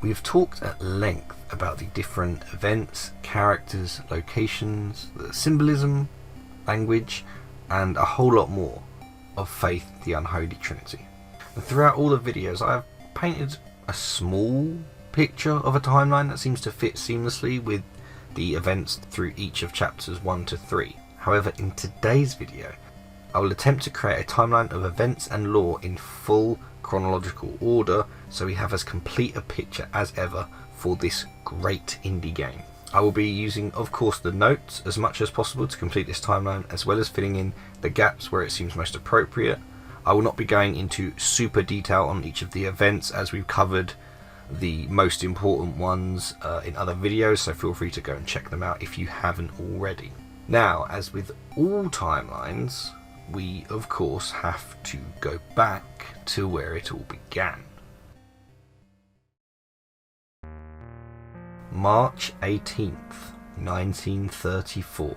We've talked at length about the different events, characters, locations, the symbolism, language, and a whole lot more of Faith the Unholy Trinity. And throughout all the videos I've painted a small picture of a timeline that seems to fit seamlessly with the events through each of chapters 1 to 3. However, in today's video I will attempt to create a timeline of events and lore in full chronological order, so we have as complete a picture as ever for this great indie game. I will be using, of course, the notes as much as possible to complete this timeline, as well as filling in the gaps where it seems most appropriate. I will not be going into super detail on each of the events, as we've covered the most important ones in other videos, so feel free to go and check them out if you haven't already. Now, as with all timelines, we of course have to go back to where it all began. March 18th, 1934.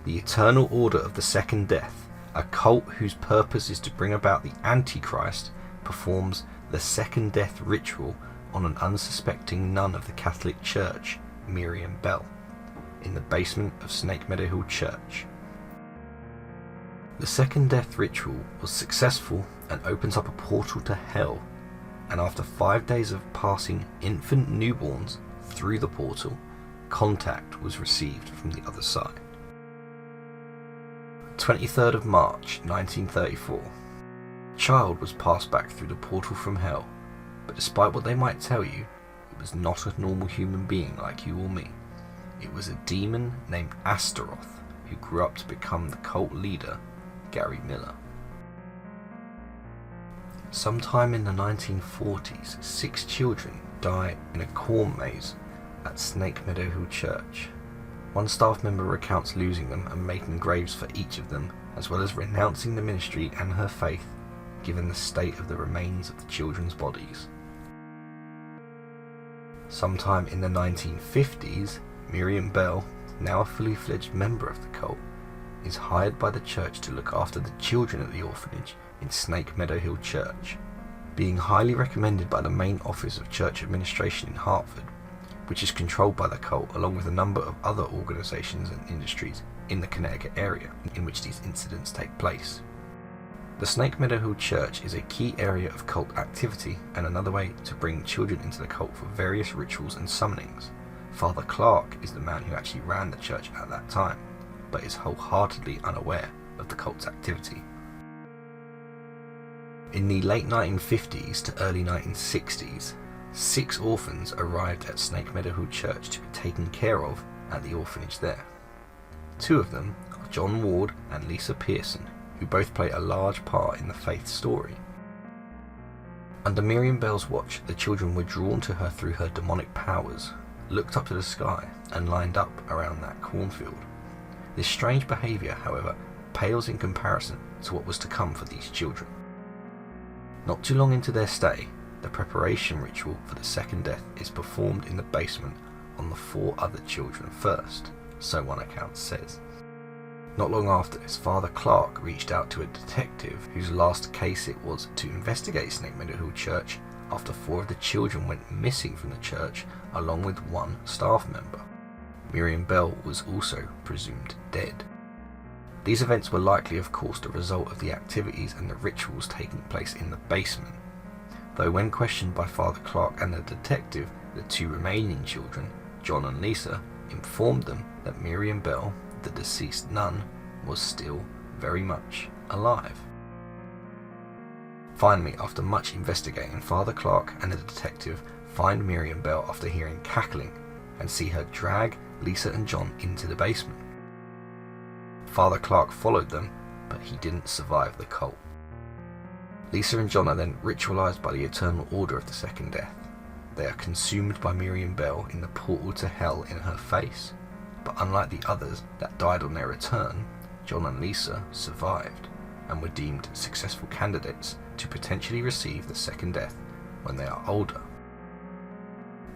The Eternal Order of the Second Death, a cult whose purpose is to bring about the Antichrist, performs the Second Death ritual on an unsuspecting nun of the Catholic Church, Miriam Bell, in the basement of Snake Meadow Hill Church. The Second Death ritual was successful and opens up a portal to hell, and after 5 days of passing infant newborns through the portal, contact was received from the other side. 23rd of March 1934. A child was passed back through the portal from hell, but despite what they might tell you, it was not a normal human being like you or me. It was a demon named Astaroth who grew up to become the cult leader, Gary Miller. Sometime in the 1940s, 6 children die in a corn maze at Snake Meadow Hill Church. One staff member recounts losing them and making graves for each of them, as well as renouncing the ministry and her faith, given the state of the remains of the children's bodies. Sometime in the 1950s, Miriam Bell, now a fully fledged member of the cult, is hired by the church to look after the children at the orphanage in Snake Meadow Hill Church, being highly recommended by the main office of church administration in Hartford, which is controlled by the cult along with a number of other organisations and industries in the Connecticut area in which these incidents take place. The Snake Meadow Hill Church is a key area of cult activity and another way to bring children into the cult for various rituals and summonings. Father Clark is the man who actually ran the church at that time, but is wholeheartedly unaware of the cult's activity. In the late 1950s to early 1960s, 6 orphans arrived at Snake Meadow Hill Church to be taken care of at the orphanage there. 2 of them are John Ward and Lisa Pearson, who both play a large part in the faith story. Under Miriam Bell's watch, the children were drawn to her through her demonic powers, looked up to the sky, and lined up around that cornfield. This strange behaviour, however, pales in comparison to what was to come for these children. Not too long into their stay, the preparation ritual for the second death is performed in the basement on the 4 other children first, so one account says. Not long after this, Father Clark reached out to a detective whose last case it was to investigate Snake Meadow Hill Church after 4 of the children went missing from the church along with 1 staff member. Miriam Bell was also presumed dead. These events were likely, of course, the result of the activities and the rituals taking place in the basement, though when questioned by Father Clark and the detective, the 2 remaining children, John and Lisa, informed them that Miriam Bell, the deceased nun, was still very much alive. Finally, after much investigating, Father Clark and the detective find Miriam Bell after hearing cackling and see her drag Lisa and John into the basement. Father Clark followed them, but he didn't survive the cult. Lisa and John are then ritualized by the Eternal Order of the Second Death. They are consumed by Miriam Bell in the portal to hell in her face, but unlike the others that died on their return, John and Lisa survived and were deemed successful candidates to potentially receive the second death when they are older.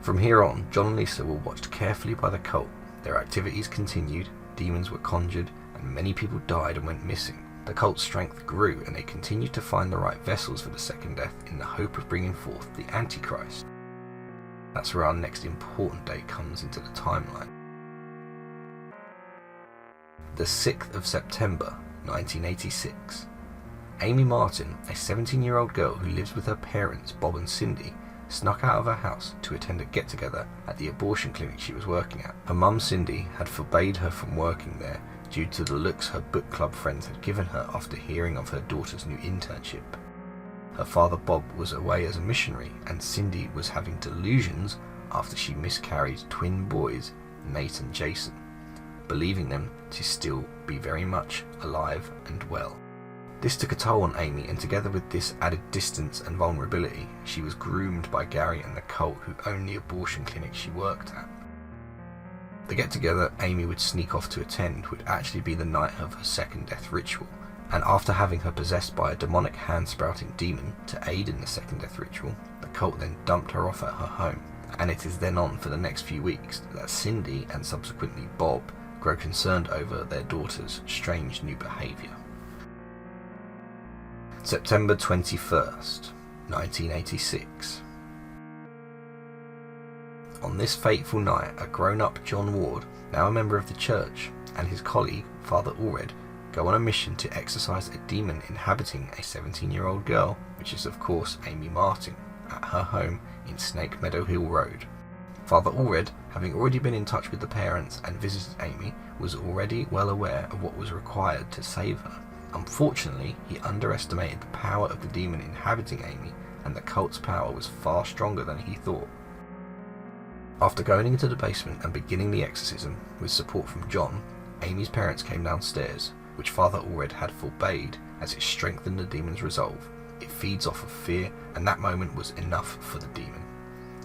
From here on, John and Lisa were watched carefully by the cult. Their activities continued, demons were conjured, and many people died and went missing. The cult's strength grew, and they continued to find the right vessels for the second death in the hope of bringing forth the Antichrist. That's where our next important date comes into the timeline. The 6th of September 1986. Amy Martin, a 17-year-old girl who lives with her parents Bob and Cindy, snuck out of her house to attend a get-together at the abortion clinic she was working at. Her mum Cindy had forbade her from working there due to the looks her book club friends had given her after hearing of her daughter's new internship. Her father Bob was away as a missionary, and Cindy was having delusions after she miscarried twin boys, Nate and Jason, believing them to still be very much alive and well. This took a toll on Amy, and together with this added distance and vulnerability, she was groomed by Gary and the cult who owned the abortion clinic she worked at. The get-together Amy would sneak off to attend would actually be the night of her second death ritual, and after having her possessed by a demonic hand-sprouting demon to aid in the second death ritual, the cult then dumped her off at her home, and it is then on for the next few weeks that Cindy and subsequently Bob grow concerned over their daughter's strange new behaviour. September 21st, 1986. On this fateful night, a grown-up John Ward, now a member of the church, and his colleague, Father Allred, go on a mission to exorcise a demon inhabiting a 17-year-old girl, which is of course Amy Martin, at her home in Snake Meadow Hill Road. Father Allred, having already been in touch with the parents and visited Amy, was already well aware of what was required to save her. Unfortunately, he underestimated the power of the demon inhabiting Amy, and the cult's power was far stronger than he thought. After going into the basement and beginning the exorcism with support from John, Amy's parents came downstairs, which Father Allred had forbade as it strengthened the demon's resolve. It feeds off of fear, and that moment was enough for the demon.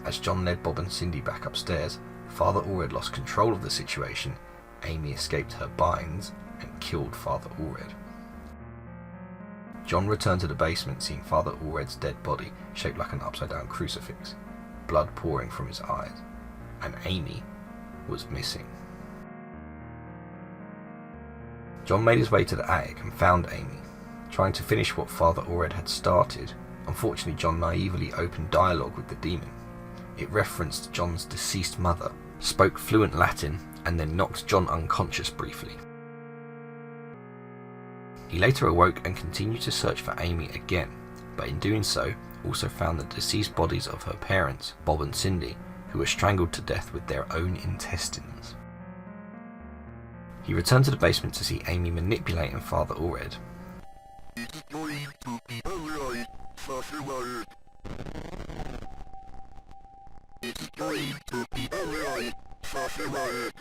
As John led Bob and Cindy back upstairs, Father Allred lost control of the situation. Amy escaped her binds and killed Father Allred. John returned to the basement, seeing Father Allred's dead body shaped like an upside-down crucifix, blood pouring from his eyes, and Amy was missing. John made his way to the attic and found Amy, trying to finish what Father Allred had started. Unfortunately, John naively opened dialogue with the demon. It referenced John's deceased mother, spoke fluent Latin, and then knocked John unconscious briefly. He later awoke and continued to search for Amy again, but in doing so, also found the deceased bodies of her parents, Bob and Cindy, who were strangled to death with their own intestines. He returned to the basement to see Amy manipulating Father Allred. It's going to be alright, Father Allred. It's going to be alright, Father Allred.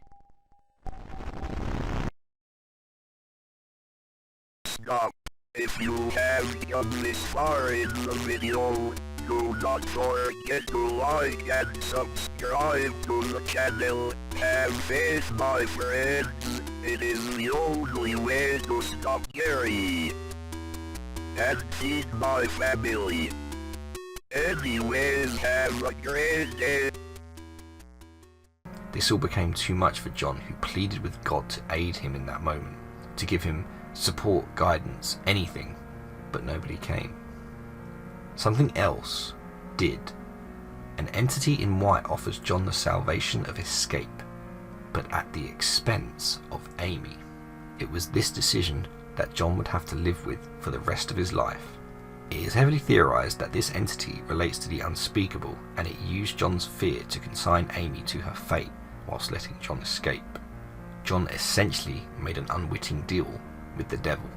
Stop. If you have come this far in the video, do not forget to like and subscribe to the channel. Have faith, my friends. It is the only way to stop Gary and feed my family. Anyways, have a great day. This all became too much for John, who pleaded with God to aid him in that moment, to give him support, guidance, anything, but nobody came. Something else did. An entity in white offers John the salvation of escape, but at the expense of Amy. It was this decision that John would have to live with for the rest of his life. It is heavily theorized that this entity relates to the unspeakable, and it used John's fear to consign Amy to her fate whilst letting John escape. John essentially made an unwitting deal with the devil.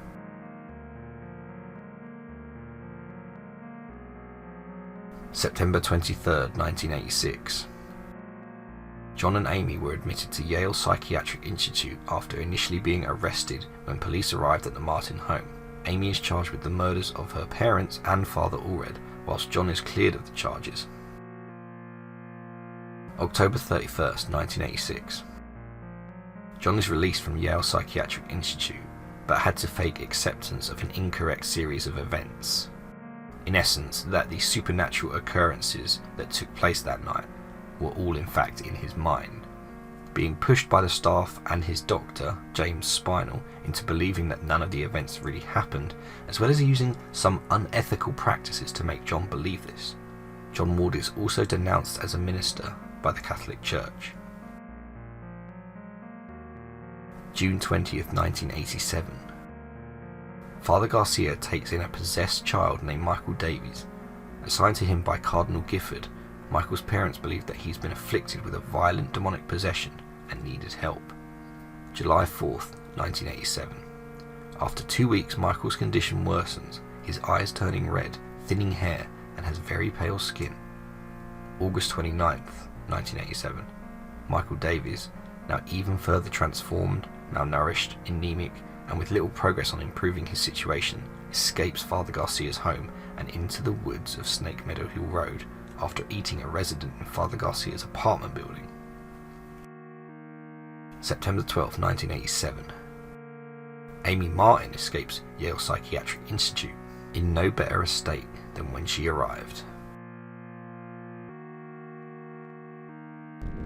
September 23rd, 1986. John and Amy were admitted to Yale Psychiatric Institute after initially being arrested when police arrived at the Martin home. Amy is charged with the murders of her parents and Father Allred, whilst John is cleared of the charges. October 31st, 1986. John is released from Yale Psychiatric Institute, but had to fake acceptance of an incorrect series of events. In essence, that the supernatural occurrences that took place that night were all in fact in his mind, being pushed by the staff and his doctor, James Spinal, into believing that none of the events really happened, as well as using some unethical practices to make John believe this. John Ward is also denounced as a minister by the Catholic Church. June 20th, 1987. Father Garcia takes in a possessed child named Michael Davies. Assigned to him by Cardinal Gifford, Michael's parents believe that he's been afflicted with a violent demonic possession and needed help. July 4th, 1987. After 2 weeks, Michael's condition worsens, his eyes turning red, thinning hair, and has very pale skin. August 29th, 1987. Michael Davies, now even further transformed, malnourished, anemic, and with little progress on improving his situation, escapes Father Garcia's home and into the woods of Snake Meadow Hill Road after eating a resident in Father Garcia's apartment building. September 12, 1987. Amy Martin escapes Yale Psychiatric Institute in no better a state than when she arrived.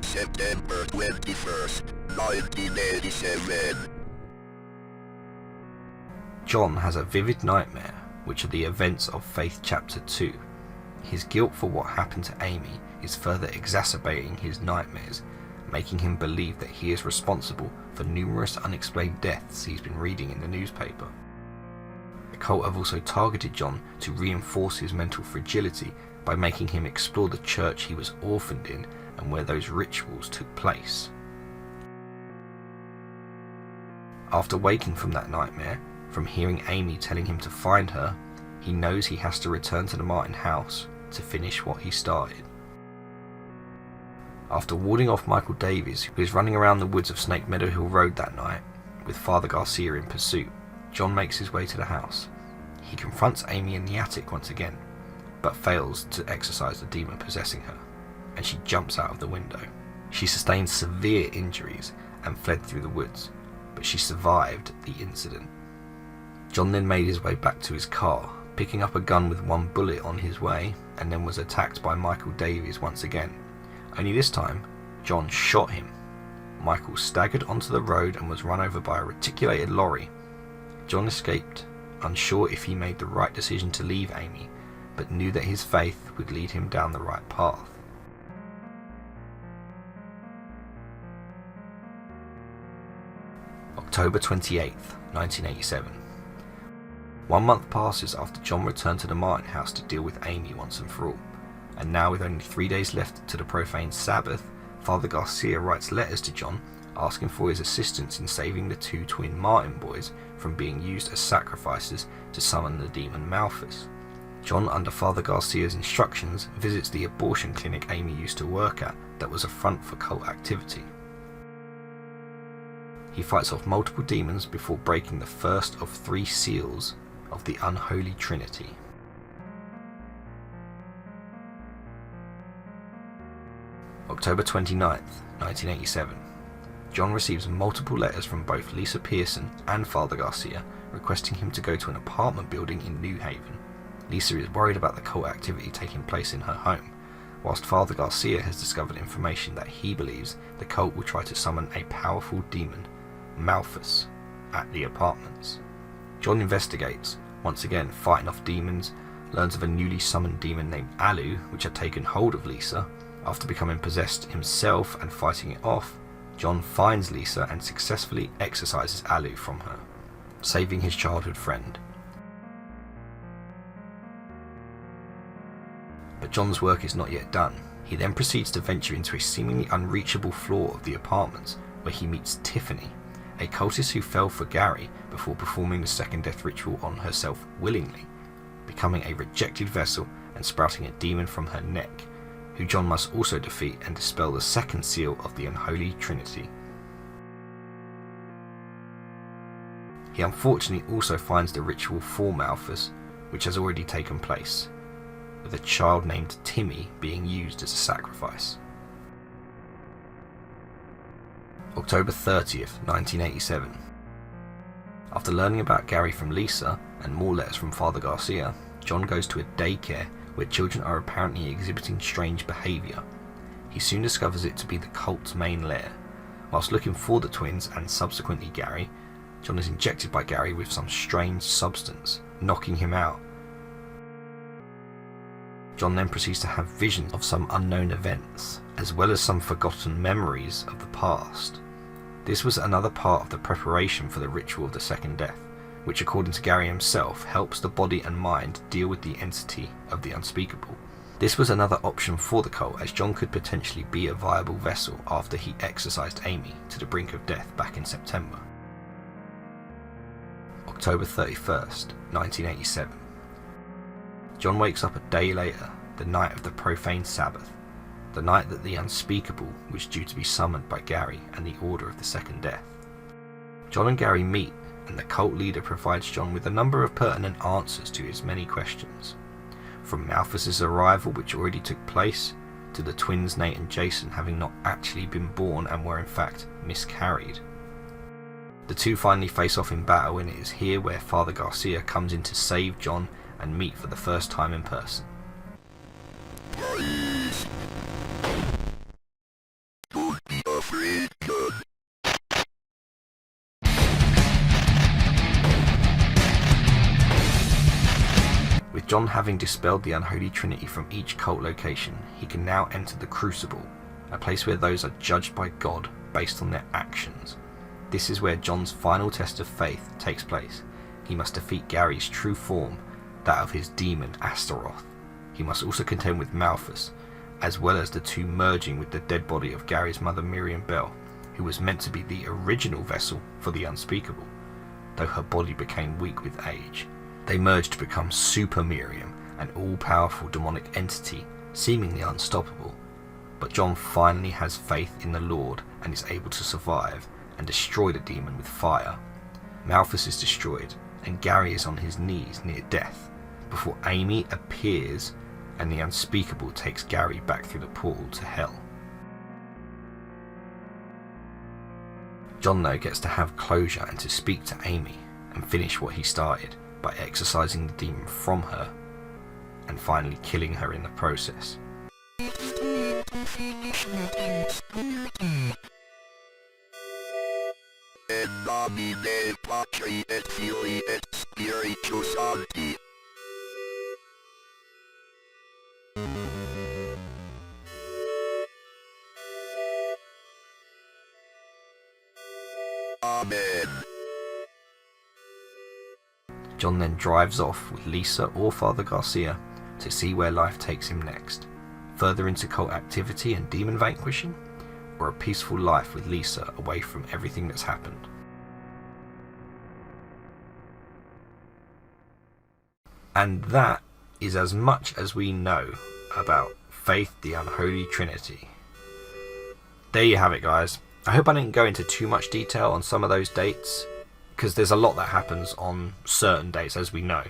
September 21st, 1987. John has a vivid nightmare, which are the events of Faith Chapter 2. His guilt for what happened to Amy is further exacerbating his nightmares, making him believe that he is responsible for numerous unexplained deaths he's been reading in the newspaper. The cult have also targeted John to reinforce his mental fragility by making him explore the church he was orphaned in and where those rituals took place. After waking from that nightmare, from hearing Amy telling him to find her, he knows he has to return to the Martin house to finish what he started. After warding off Michael Davies, who is running around the woods of Snake Meadow Hill Road that night, with Father Garcia in pursuit, John makes his way to the house. He confronts Amy in the attic once again, but fails to exorcise the demon possessing her, and she jumps out of the window. She sustained severe injuries and fled through the woods, but she survived the incident. John then made his way back to his car, picking up a gun with one bullet on his way, and then was attacked by Michael Davies once again. Only this time, John shot him. Michael staggered onto the road and was run over by a reticulated lorry. John escaped, unsure if he made the right decision to leave Amy, but knew that his faith would lead him down the right path. October 28th, 1987. 1 month passes after John returned to the Martin house to deal with Amy once and for all, and now with only 3 days left to the profane Sabbath, Father Garcia writes letters to John asking for his assistance in saving the 2 twin Martin boys from being used as sacrifices to summon the demon Malthus. John, under Father Garcia's instructions, visits the abortion clinic Amy used to work at that was a front for cult activity. He fights off multiple demons before breaking the first of 3 seals of the Unholy Trinity. October 29th, 1987. John receives multiple letters from both Lisa Pearson and Father Garcia requesting him to go to an apartment building in New Haven. Lisa is worried about the cult activity taking place in her home, whilst Father Garcia has discovered information that he believes the cult will try to summon a powerful demon, Malthus, at the apartments. John investigates, once again fighting off demons, learns of a newly summoned demon named Alu which had taken hold of Lisa. After becoming possessed himself and fighting it off, John finds Lisa and successfully exorcises Alu from her, saving his childhood friend. But John's work is not yet done. He then proceeds to venture into a seemingly unreachable floor of the apartments where he meets Tiffany, a cultist who fell for Gary before performing the second death ritual on herself willingly, becoming a rejected vessel and sprouting a demon from her neck, who John must also defeat and dispel the second seal of the Unholy Trinity. He unfortunately also finds the ritual for Malthus, which has already taken place, with a child named Timmy being used as a sacrifice. October 30th, 1987. After learning about Gary from Lisa and more letters from Father Garcia, John goes to a daycare where children are apparently exhibiting strange behaviour. He soon discovers it to be the cult's main lair. Whilst looking for the twins and subsequently Gary, John is injected by Gary with some strange substance, knocking him out. John then proceeds to have visions of some unknown events, as well as some forgotten memories of the past. This was another part of the preparation for the ritual of the second death, which according to Gary himself helps the body and mind deal with the entity of the unspeakable. This was another option for the cult, as John could potentially be a viable vessel after he exorcised Amy to the brink of death back in September. October 31st, 1987. John wakes up a day later, the night of the profane Sabbath, the night that the unspeakable was due to be summoned by Gary and the order of the second death. John and Gary meet, and the cult leader provides John with a number of pertinent answers to his many questions. From Malthus's arrival, which already took place, to the twins Nate and Jason having not actually been born and were in fact miscarried. The two finally face off in battle, and it is here where Father Garcia comes in to save John and meet for the first time in person. Don't be afraid, John. With John having dispelled the unholy trinity from each cult location, he can now enter the Crucible, a place where those are judged by God based on their actions. This is where John's final test of faith takes place. He must defeat Gary's true form, that of his demon Astaroth. He must also contend with Malthus, as well as the two merging with the dead body of Gary's mother Miriam Bell, who was meant to be the original vessel for the unspeakable, though her body became weak with age. They merge to become Super Miriam, an all-powerful demonic entity, seemingly unstoppable. But John finally has faith in the Lord and is able to survive and destroy the demon with fire. Malthus is destroyed, and Gary is on his knees near death, before Amy appears and the unspeakable takes Gary back through the portal to hell. John though gets to have closure and to speak to Amy and finish what he started by exorcising the demon from her and finally killing her in the process. In nomine Patri et Filii et Spiritus Sancti. Amen. John then drives off with Lisa or Father Garcia to see where life takes him next, further into cult activity and demon vanquishing, or a peaceful life with Lisa away from everything that's happened. And that is as much as we know about Faith the Unholy Trinity. There you have it, guys. I hope I didn't go into too much detail on some of those dates, because there's a lot that happens on certain dates, as we know,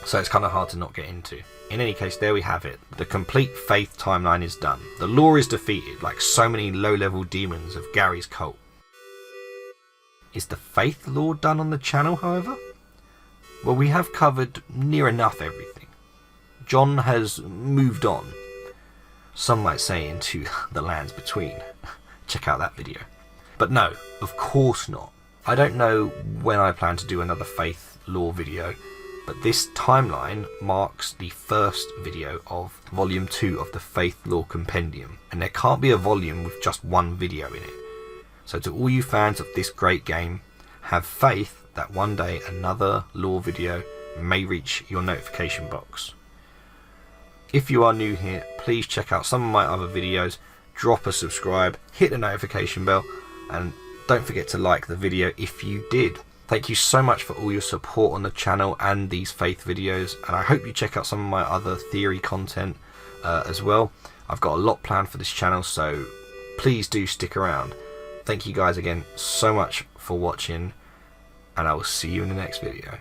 so it's kind of hard to not get into. In any case, there we have it. The complete faith timeline is done. The law is defeated, like so many low-level demons of Gary's cult. Is the faith law done on the channel, however? Well, we have covered near enough everything. John has moved on, some might say into the lands between. Check out that video. But no, of course not. I don't know when I plan to do another faith law video, but this timeline marks the first video of volume 2 of the Faith Law Compendium, and there can't be a volume with just one video in it. So to all you fans of this great game, have faith that one day another law video may reach your notification box. If you are new here, please check out some of my other videos, drop a subscribe, hit the notification bell, and don't forget to like the video if you did. Thank you so much for all your support on the channel and these faith videos, and I hope you check out some of my other theory content as well. I've got a lot planned for this channel, so please do stick around. Thank you guys again so much for watching, and I will see you in the next video.